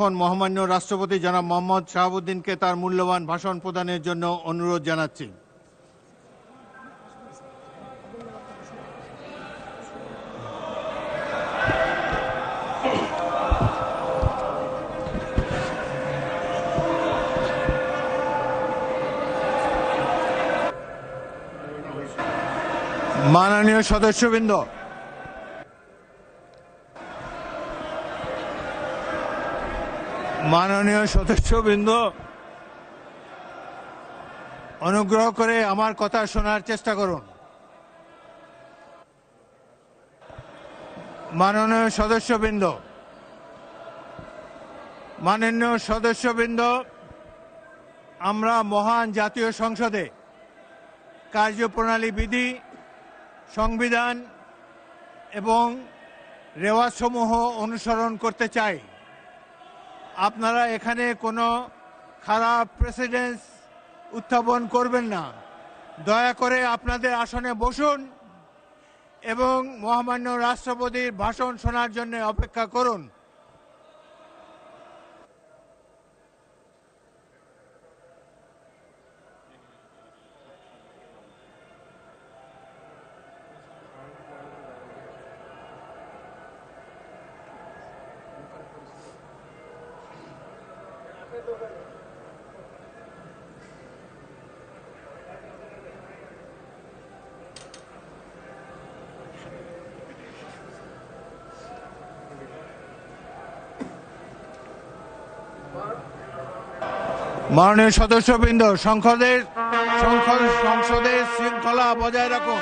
এখন মহামান্য রাষ্ট্রপতি জনাব মোহাম্মদ শাহাবুদ্দিনকে তার মূল্যবান ভাষণ প্রদানের জন্য অনুরোধ জানাচ্ছি। মাননীয় সদস্যবৃন্দ, অনুগ্রহ করে আমার কথা শোনার চেষ্টা করুন। মাননীয় সদস্যবৃন্দ, আমরা মহান জাতীয় সংসদে কার্যপ্রণালী বিধি, সংবিধান এবং রেওয়াজসমূহ অনুসরণ করতে চাই। আপনারা এখানে কোনো খারাপ প্রেসিডেন্স উত্থাপন করবেন না। দয়া করে আপনাদের আসনে বসুন এবং মহামান্য রাষ্ট্রপতির ভাষণ শোনার জন্য অপেক্ষা করুন। মাননীয় সদস্যবৃন্দ, সংসদের শৃঙ্খলা বজায় রাখুন।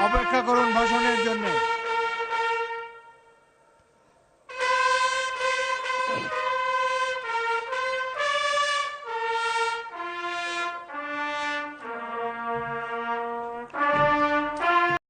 অপেক্ষা করুন ভাষণের জন্য।